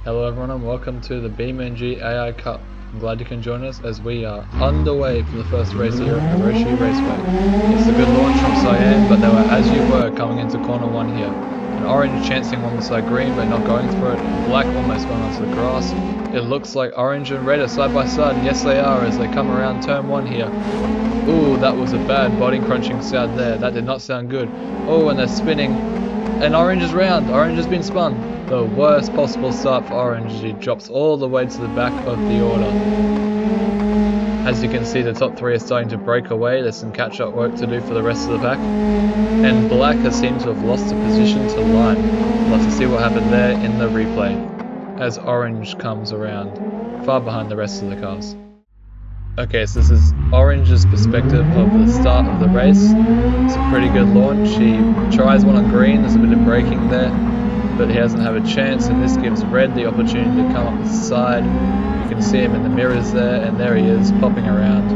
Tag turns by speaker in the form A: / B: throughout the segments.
A: Hello everyone and welcome to the BeamNG AI Cup. I'm glad you can join us as we are underway for the first race here at Hirochi Raceway. It's a good launch from Cyan, but they were as you were coming into corner 1 here. An orange chancing one beside green but not going for it, and black almost going onto the grass. It looks like orange and red are side by side, and yes they are as they come around turn 1 here. Ooh, that was a bad body crunching sound there, that did not sound good. Oh, and they're spinning, and orange is round, orange has been spun. The worst possible start for orange as he drops all the way to the back of the order. As you can see, the top 3 are starting to break away. There's some catch-up work to do for the rest of the pack. And black has seemed to have lost the position to lime. We'll have to see what happened there in the replay as orange comes around, far behind the rest of the cars. Okay, so this is orange's perspective of the start of the race. It's a pretty good launch. He tries one on green, there's a bit of braking there, but he doesn't have a chance, and this gives red the opportunity to come up the side. You can see him in the mirrors there, and there he is popping around.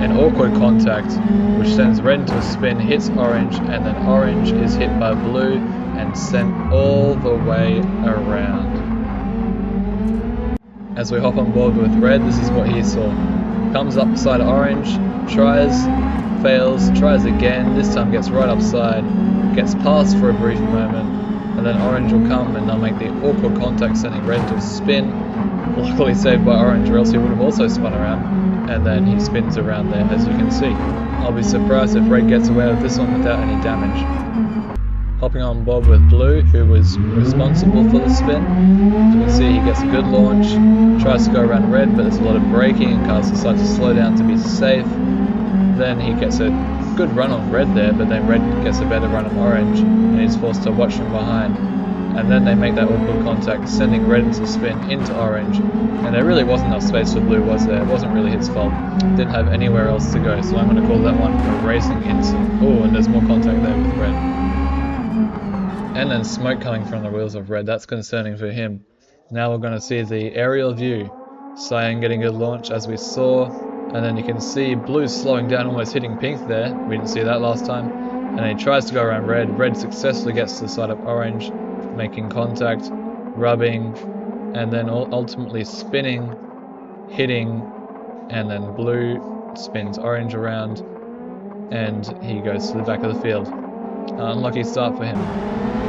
A: An awkward contact which sends red into a spin, hits orange, and then orange is hit by blue and sent all the way around. As we hop on board with red, this is what he saw. Comes up beside orange, tries, fails, tries again, this time gets right upside, gets past for a brief moment, and then orange will come and they'll make the awkward contact, sending red to a spin. Luckily saved by orange, or else he would have also spun around, and then he spins around there, as you can see. I'll be surprised if red gets away with this one without any damage. Hopping on board with blue, who was responsible for the spin. As you can see, he gets a good launch, tries to go around red, but there's a lot of braking and cars decide to slow down to be safe. Then he gets a good run on red there, but then red gets a better run on orange, and he's forced to watch from behind. And then they make that awkward contact, sending red into spin into orange. And there really wasn't enough space for blue, was there? It wasn't really his fault. Didn't have anywhere else to go, so I'm going to call that one a racing incident. Oh, and there's more contact there with red. And then smoke coming from the wheels of red, that's concerning for him. Now we're going to see the aerial view. Cyan getting a good launch as we saw, and then you can see blue slowing down, almost hitting pink there. We didn't see that last time. And then he tries to go around red. Red successfully gets to the side of orange, making contact, rubbing, and then ultimately spinning, hitting, and then blue spins orange around, and he goes to the back of the field. Unlucky start for him.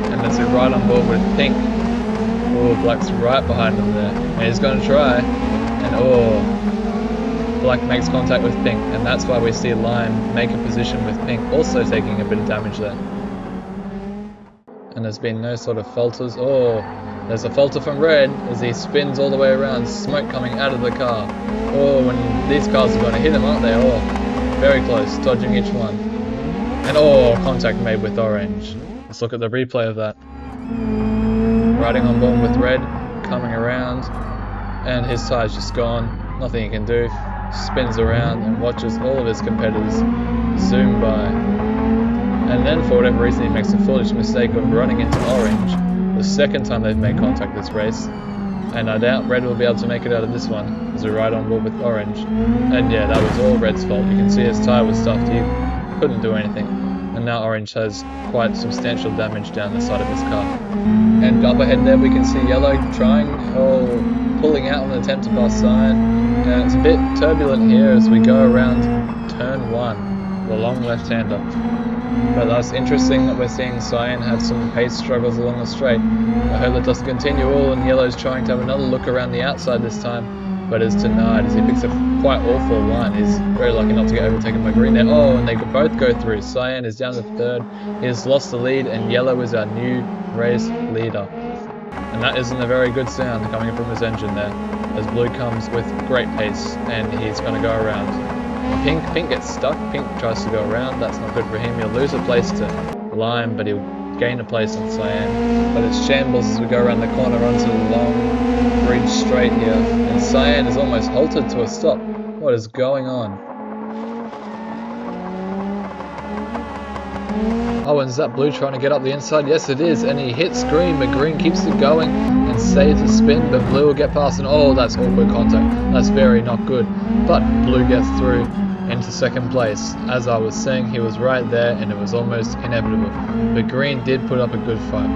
A: And there's a ride on board with pink. Oh, black's right behind him there. And he's going to try. And oh, black makes contact with pink. And that's why we see lime make a position with pink, also taking a bit of damage there. And there's been no sort of falters. Oh, there's a falter from red as he spins all the way around, smoke coming out of the car. Oh, and these cars are going to hit him, aren't they? Oh, very close, dodging each one. And oh, contact made with orange. Let's look at the replay of that. Riding on board with red, coming around, and his tire's just gone. Nothing he can do. Spins around and watches all of his competitors zoom by. And then for whatever reason he makes a foolish mistake of running into orange. The second time they've made contact this race. And I doubt red will be able to make it out of this one as we ride on board with orange. And yeah, that was all red's fault. You can see his tire was stuffed. He couldn't do anything. And now orange has quite substantial damage down the side of his car. And up ahead there we can see yellow trying, pulling out on an attempt to pass Cyan. And it's a bit turbulent here as we go around turn 1, the long left-hander. But that's interesting that we're seeing Cyan have some pace struggles along the straight. I hope that doesn't continue. Oh, and yellow's trying to have another look around the outside this time, but is denied as he picks a quite awful line. He's very lucky not to get overtaken by green there. Oh, and they could both go through. Cyan is down to 3rd. He has lost the lead, and yellow is our new race leader. And that isn't a very good sound coming from his engine there, as blue comes with great pace, and he's going to go around. Pink gets stuck. Pink tries to go around. That's not good for him. He'll lose a place to lime, but he'll gain a place on Cyan. But it's shambles as we go around the corner onto the long bridge straight here. And Cyan is almost halted to a stop. What is going on? Oh, and is that blue trying to get up the inside? Yes, it is. And he hits green, but green keeps it going and saves the spin. But blue will get past, and oh, that's awkward contact. That's very not good. But blue gets through into 2nd place. As I was saying, he was right there, and it was almost inevitable. But green did put up a good fight.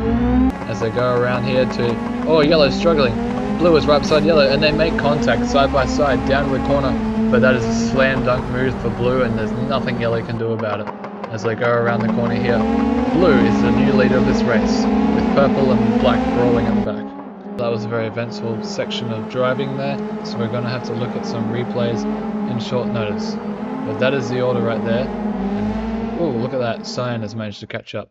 A: as they go around here to... Oh, yellow's struggling. Blue is right beside yellow, and they make contact side by side down to the corner, but that is a slam dunk move for blue, and there's nothing yellow can do about it as they go around the corner here. Blue is the new leader of this race, with purple and black brawling in the back. That was a very eventful section of driving there, so we're going to have to look at some replays in short notice. But that is the order right there. And, oh, look at that, Cyan has managed to catch up.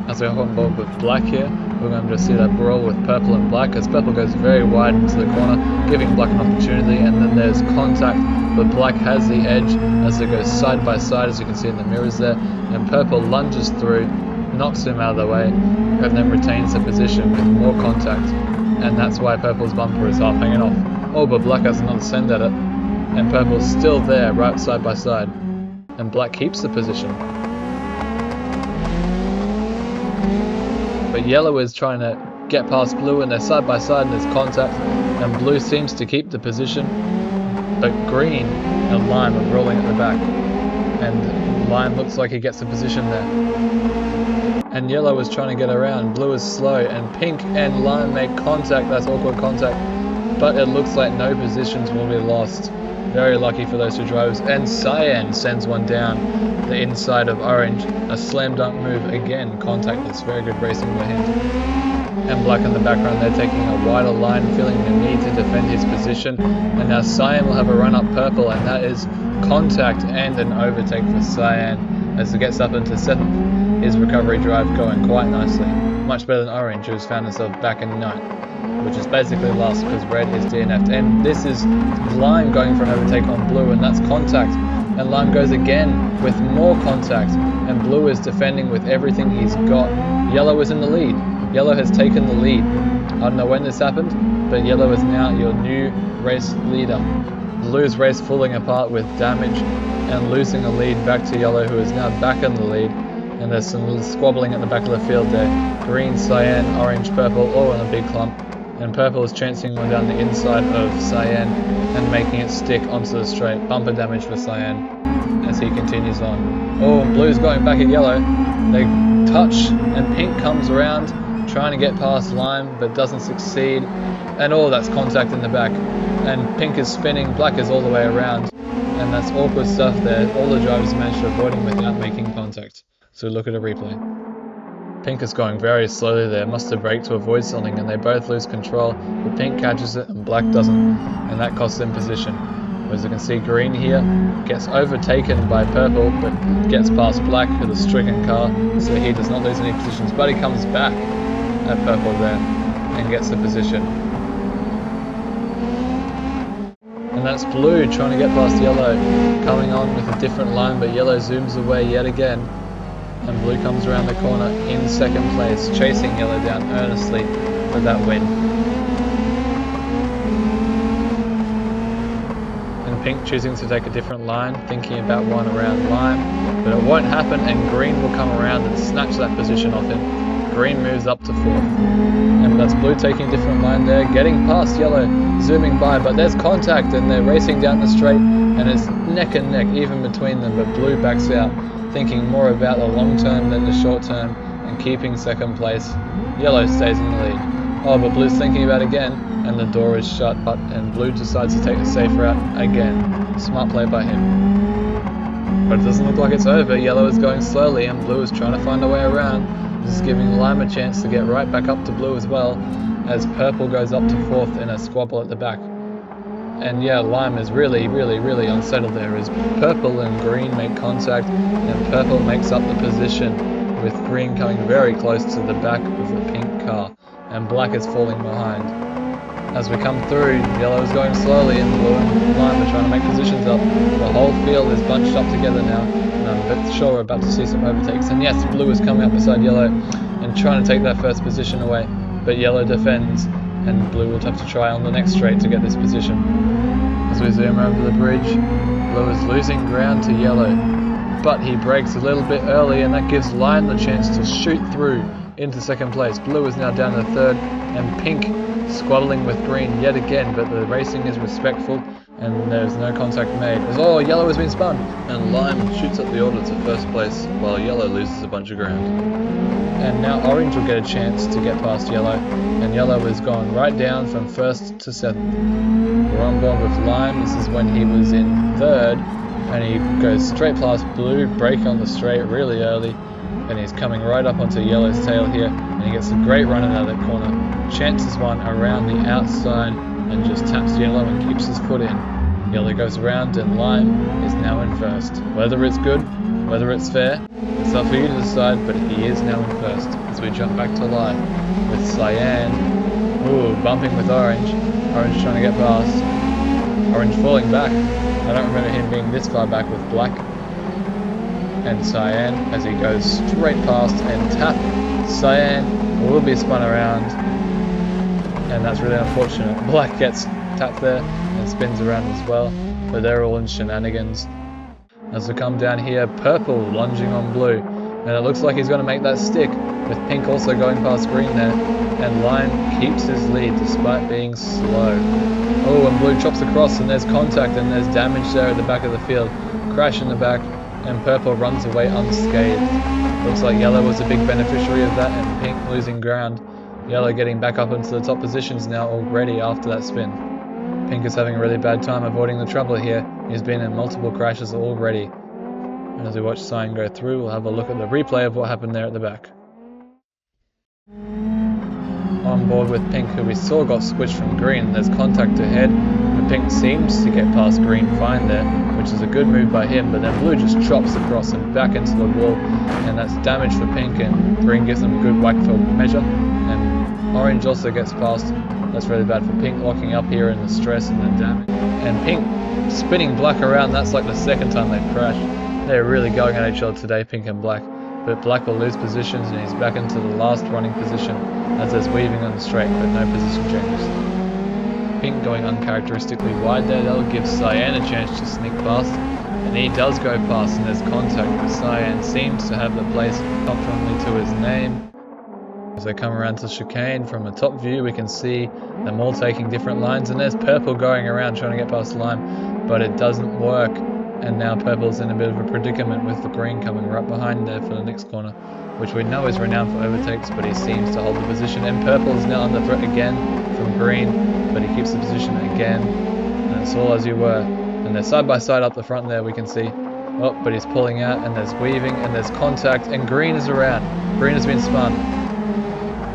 A: As we hop on board with black here, we're going to see that brawl with purple and black, as purple goes very wide into the corner, giving black an opportunity, and then there's contact, but black has the edge as they go side by side, as you can see in the mirrors there, and purple lunges through, knocks him out of the way, and then retains the position with more contact, and that's why purple's bumper is half hanging off. Oh, but black has another send at it, and purple's still there, right side by side, and black keeps the position. But yellow is trying to get past blue, and they're side by side and there's contact, and blue seems to keep the position, but green and lime are rolling at the back, and lime looks like he gets the position there. And yellow is trying to get around, blue is slow, and pink and lime make contact, that's awkward contact, but it looks like no positions will be lost. Very lucky for those two drivers, and Cyan sends one down the inside of orange, a slam dunk move again, contactless, very good racing by him. And black in the background, they're taking a wider line, feeling the need to defend his position, and now Cyan will have a run up purple, and that is contact and an overtake for Cyan as it gets up into 7th. His recovery drive going quite nicely, much better than orange, who's found himself back in 9th, which is basically last because red is DNF'd. And this is lime going for an overtake on blue, and that's contact, and lime goes again with more contact, and blue is defending with everything he's got. Yellow is in the lead. Yellow has taken the lead. I don't know when this happened, but yellow is now your new race leader. Blue's race falling apart with damage and losing a lead back to yellow, who is now back in the lead, and there's some little squabbling at the back of the field there. Green, cyan, orange, purple, all in a big clump, and purple is chancing one down the inside of cyan and making it stick onto the straight. Bumper damage for cyan as he continues on. Oh, and blue's going back at yellow. They touch, and pink comes around, trying to get past lime, but doesn't succeed. And oh, that's contact in the back. And pink is spinning, black is all the way around. And that's awkward stuff there. All the drivers managed to avoid him without making contact. So look at a replay. Pink is going very slowly there, must have braked to avoid something, and they both lose control, but pink catches it and black doesn't, and that costs them position. As you can see, green here gets overtaken by purple, but gets past black with a stricken car, so he does not lose any positions, but he comes back at purple there and gets the position. And that's blue trying to get past yellow, coming on with a different line, but yellow zooms away yet again. And blue comes around the corner in 2nd place, chasing yellow down earnestly for that win. And pink choosing to take a different line, thinking about one around lime, but it won't happen, and green will come around and snatch that position off him. Green moves up to 4th. And that's blue taking a different line there, getting past yellow, zooming by, but there's contact and they're racing down the straight, and it's neck and neck even between them, but blue backs out, thinking more about the long term than the short term, and keeping 2nd place. Yellow stays in the lead. Oh, but blue's thinking about it again, and the door is shut, and blue decides to take the safe route again. Smart play by him. But it doesn't look like it's over. Yellow is going slowly, and blue is trying to find a way around. This is giving lime a chance to get right back up to blue as well, as purple goes up to 4th in a squabble at the back. And yeah, lime is really unsettled there, as purple and green make contact, and purple makes up the position, with green coming very close to the back of the pink car, and black is falling behind. As we come through, yellow is going slowly, and blue and lime are trying to make positions up. The whole field is bunched up together now, and I'm sure we're about to see some overtakes. And yes, blue is coming up beside yellow and trying to take that first position away, but yellow defends, and blue will have to try on the next straight to get this position. As we zoom over the bridge, blue is losing ground to yellow, but he brakes a little bit early, and that gives lime the chance to shoot through into 2nd place. Blue is now down to 3rd, and pink squabbling with green yet again, but the racing is respectful, and there's no contact made. Oh, yellow has been spun, and lime shoots up the order to first place while yellow loses a bunch of ground. And now orange will get a chance to get past yellow, and yellow has gone right down from 1st to 7th. We're on board with lime. This is when he was in 3rd, and he goes straight past blue, braking on the straight really early, and he's coming right up onto yellow's tail here, and he gets a great run out of that corner. Chances one around the outside and just taps yellow and keeps his foot in. Yellow goes around and lime is now in 1st. Whether it's good, whether it's fair, it's up for you to decide, but he is now in 1st. As we jump back to live with Cyan, bumping with orange. Orange trying to get past. Orange falling back. I don't remember him being this far back with black. And Cyan, as he goes straight past and tap, Cyan will be spun around, and that's really unfortunate. Black gets tapped there and spins around as well, but they're all in shenanigans. As we come down here, purple lunging on blue, and it looks like he's going to make that stick, with pink also going past green there, and lime keeps his lead despite being slow. Oh, and blue chops across, and there's contact, and there's damage there at the back of the field. Crash in the back, and purple runs away unscathed. Looks like yellow was a big beneficiary of that, and pink losing ground. Yellow getting back up into the top positions now already after that spin. Pink is having a really bad time avoiding the trouble here. He's been in multiple crashes already. And as we watch Cyan go through, we'll have a look at the replay of what happened there at the back. On board with pink, who we saw got switched from green. There's contact ahead, but pink seems to get past green fine there, which is a good move by him, but then blue just chops across and back into the wall, and that's damage for pink, and green gives them a good whack for measure, and orange also gets past. That's really bad for pink, locking up here in the stress and the damage. And pink spinning black around. That's like the 2nd time they've crashed. They're really going at each other today, pink and black. But black will lose positions, and he's back into the last running position as there's weaving on the straight, but no position changes. Pink going uncharacteristically wide there. That'll give Cyan a chance to sneak past, and he does go past, and there's contact, but Cyan seems to have the place confidently to his name. As they come around to chicane, from a top view we can see them all taking different lines, and there's purple going around trying to get past lime, but it doesn't work, and now purple's in a bit of a predicament with the green coming right behind there for the next corner, which we know is renowned for overtakes, but he seems to hold the position, and purple is now under threat again from green, but he keeps the position again, and it's all as you were. And they're side by side up the front there, we can see. Oh, but he's pulling out, and there's weaving, and there's contact, and green is around. Green has been spun.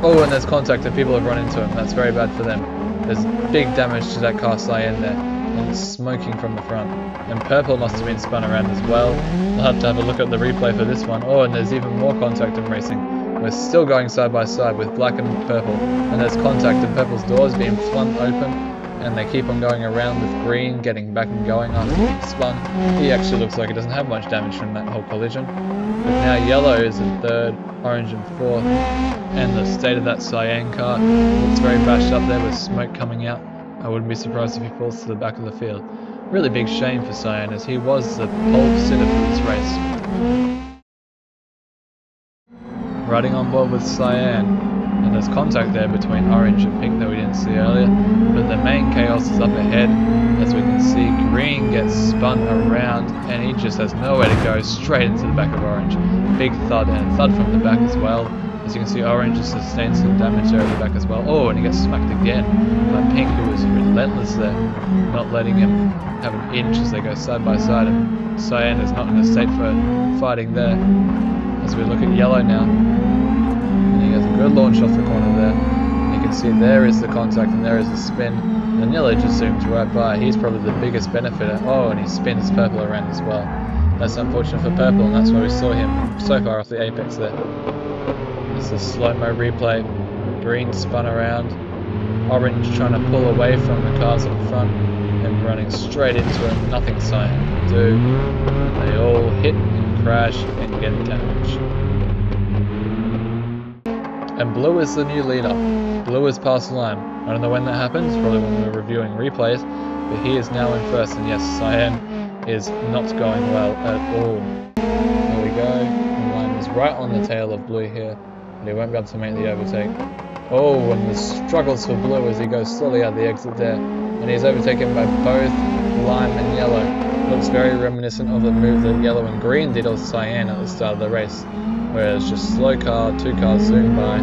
A: Oh, and there's contact, and people have run into him. That's very bad for them. There's big damage to that car Cyan there, and it's smoking from the front. And purple must have been spun around as well. We'll have to have a look at the replay for this one. Oh, and there's even more contact in racing. We're still going side by side with black and purple, and there's contact, and purple's doors being flung open, and they keep on going around with green getting back and going after being spun. He actually looks like he doesn't have much damage from that whole collision. But now yellow is in 3rd, orange in 4th, and the state of that Cyan car looks very bashed up there with smoke coming out. I wouldn't be surprised if he falls to the back of the field. Really big shame for Cyan, as he was the pole sitter for this race. Riding on board with Cyan, and there's contact there between orange and pink that we didn't see earlier, but the main chaos is up ahead. As we can see, green gets spun around, and he just has nowhere to go, straight into the back of orange. Big thud, and a thud from the back as well. As you can see, orange has sustained some damage there at the back as well. Oh, and he gets smacked again by pink, who was relentless there, not letting him have an inch as they go side by side, and Cyan is not in a state for fighting there. As we look at yellow now, and he has a good launch off the corner there. And you can see there is the contact, and there is the spin, and yellow just zooms right by. He's probably the biggest benefiter. Oh, and he spins purple around as well. That's unfortunate for purple, and that's why we saw him so far off the apex there. It's a slow-mo replay. Green spun around. Orange trying to pull away from the cars in front and running straight into him. Nothing Cyan can do. They all hit and crash and get damage. And blue is the new leader. Blue is past lime. I don't know when that happens, probably when we're reviewing replays, but he is now in 1st, and yes, Cyan is not going well at all. There we go. And lime is right on the tail of blue here, but he won't be able to make the overtake. Oh, and the struggles for blue as he goes slowly out the exit there, and he's overtaken by both lime and yellow. Looks very reminiscent of the move that yellow and green did on Cyan at the start of the race, where it's just slow car, 2 cars zoom by,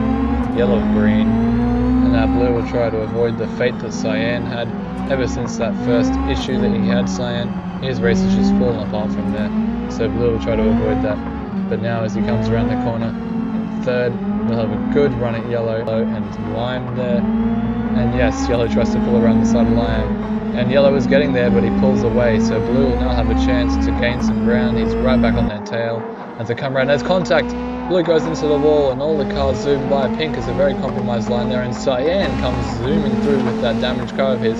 A: yellow and green, and now blue will try to avoid the fate that Cyan had. Ever since that first issue that he had, Cyan, his race has just fallen apart from there, so blue will try to avoid that. But now as he comes around the corner in third, we'll have a good run at yellow and lime there. And yes, yellow tries to pull around the side of lime, and yellow is getting there, but he pulls away, so blue will now have a chance to gain some ground. He's right back on their tail as they come around. There's contact, blue goes into the wall and all the cars zoom by. Pink is a very compromised line there, and Cyan comes zooming through with that damaged car of his,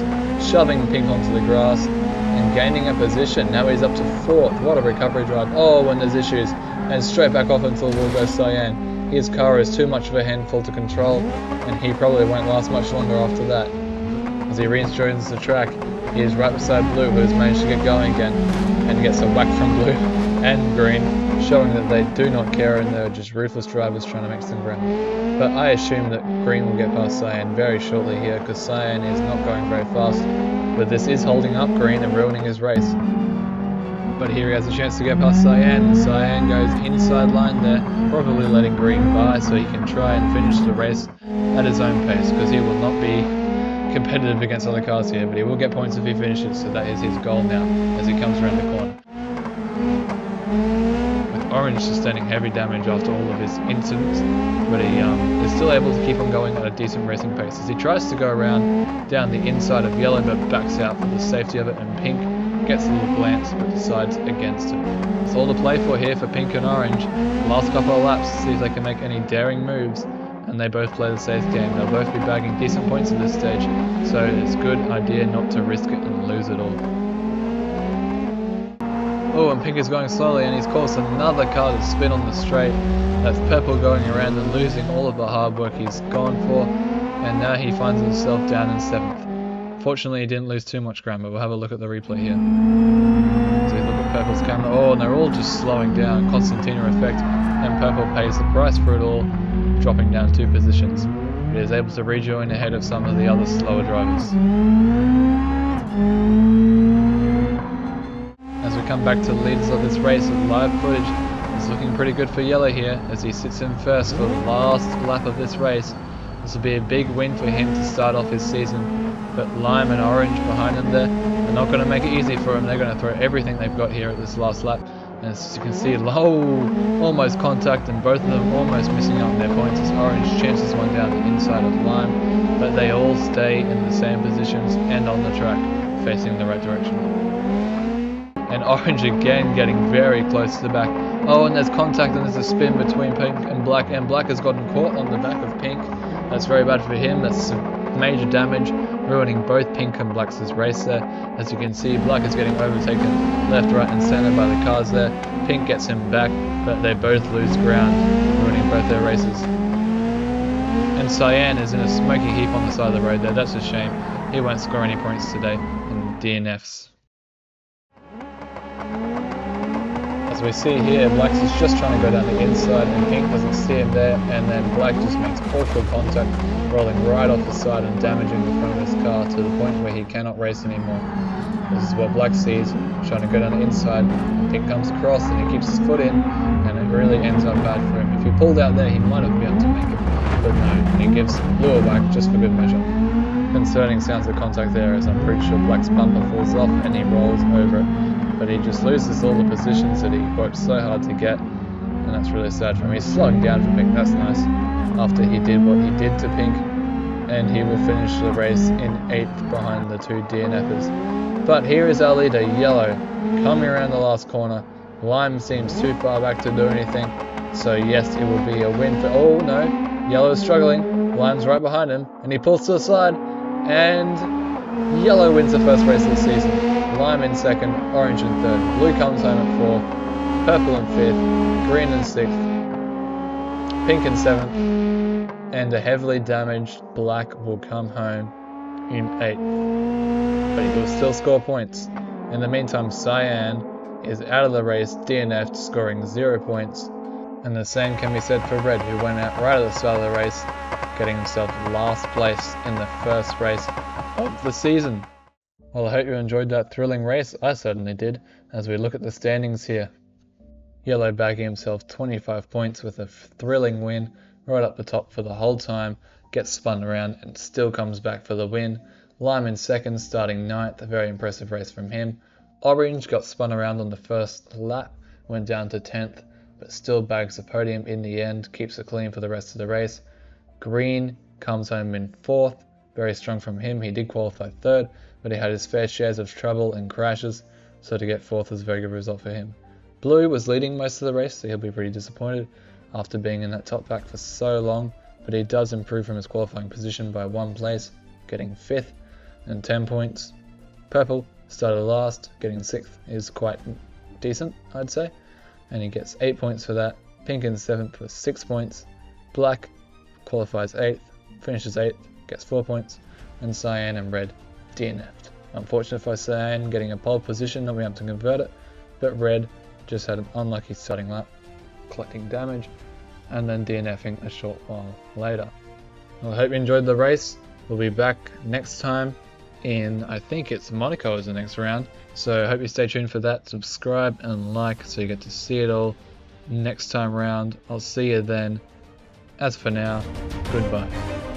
A: shoving Pink onto the grass and gaining a position. Now he's up to 4th. What a recovery drive. Oh, when there's issues, and straight back off until the wall goes Cyan. His car is too much of a handful to control, and he probably won't last much longer after that. As he rejoins the track, he is right beside blue, who has managed to get going again, and gets a whack from blue and green, showing that they do not care and they're just ruthless drivers trying to make some ground. But I assume that green will get past Cyan very shortly here, because Cyan is not going very fast, but this is holding up green and ruining his race. But here he has a chance to get past Cyan. Cyan goes inside line there, probably letting green by so he can try and finish the race at his own pace, because he will not be competitive against other cars here, but he will get points if he finishes, so that is his goal now as he comes around the corner. With Orange sustaining heavy damage after all of his incidents, but he is still able to keep on going at a decent racing pace as he tries to go around down the inside of yellow, but backs out for the safety of it, and Pink gets a little glance but decides against it. It's all to play for here for Pink and Orange. Last couple of laps to see if they can make any daring moves, and they both play the safe game. They'll both be bagging decent points at this stage, so it's a good idea not to risk it and lose it all. Oh, and Pink is going slowly, and he's caused another car to spin on the straight. That's Purple going around and losing all of the hard work he's gone for, and now he finds himself down in 7th. Fortunately, he didn't lose too much ground, but we'll have a look at the replay here. So you look at Purple's camera. Oh, and they're all just slowing down. Constantina effect, and Purple pays the price for it all, dropping down 2 positions. But he is able to rejoin ahead of some of the other slower drivers. As we come back to the leaders of this race with live footage, it's looking pretty good for yellow here as he sits in first for the last lap of this race. This will be a big win for him to start off his season. But lime and orange behind them there are not going to make it easy for him. They're going to throw everything they've got here at this last lap. And as you can see, almost contact, and both of them almost missing out on their points as orange chances one down the inside of lime. But they all stay in the same positions and on the track, facing the right direction. And orange again getting very close to the back. Oh, and there's contact and there's a spin between Pink and Black has gotten caught on the back of Pink. That's very bad for him. That's major damage, ruining both Pink and Black's race there. As you can see, Black is getting overtaken left, right and centre by the cars there. Pink gets him back, but they both lose ground, ruining both their races. And Cyan is in a smoky heap on the side of the road there. That's a shame. He won't score any points today in DNFs. As we see here, Black is just trying to go down the inside and Pink doesn't see him there, and then Black just makes awful contact, rolling right off the side and damaging the front of his car to the point where he cannot race anymore. This is what Black sees, trying to go down the inside. Pink comes across and he keeps his foot in, and it really ends up bad for him. If he pulled out there, he might have been able to make it, but no, he gives Blue a whack just for good measure. Concerning sounds of contact there, as I'm pretty sure Black's bumper falls off and he rolls over it. But he just loses all the positions that he worked so hard to get, and that's really sad for him. He's slowing down for Pink, that's nice, after he did what he did to Pink, and he will finish the race in 8th behind the 2 DNFers. But here is our leader, Yellow, coming around the last corner. Lime seems too far back to do anything, so yes, it will be a win for... Oh no, Yellow is struggling, Lime's right behind him, and he pulls to the side, and Yellow wins the first race of the season. Lime in 2nd, Orange in 3rd, Blue comes home at 4th, Purple in 5th, Green in 6th, Pink in 7th, and a heavily damaged Black will come home in 8th. But he will still score points. In the meantime, Cyan is out of the race, DNF'd, scoring 0 points. And the same can be said for Red, who went out right at the start of the race, getting himself last place in the first race of the season. Well, I hope you enjoyed that thrilling race. I certainly did, as we look at the standings here. Yellow bagging himself 25 points with a thrilling win, right up the top for the whole time, gets spun around and still comes back for the win. Lime in second, starting 9th, a very impressive race from him. Orange got spun around on the first lap, went down to 10th, but still bags the podium in the end, keeps it clean for the rest of the race. Green comes home in 4th, very strong from him. He did qualify 3rd, but he had his fair shares of trouble and crashes, so to get 4th is a very good result for him. Blue was leading most of the race, so he'll be pretty disappointed after being in that top pack for so long, but he does improve from his qualifying position by 1 place, getting 5th and 10 points. Purple started last, getting 6th is quite decent, I'd say, and he gets 8 points for that. Pink in 7th with 6 points. Black qualifies 8th, finishes 8th, gets 4 points, and Cyan and Red DNF'd. Unfortunate for Cyan getting a pole position, not being able to convert it, but Red just had an unlucky starting lap, collecting damage, and then DNFing a short while later. Well, I hope you enjoyed the race. We'll be back next time in, I think it's Monaco is the next round, so I hope you stay tuned for that. Subscribe and like so you get to see it all next time round. I'll see you then. As for now, goodbye.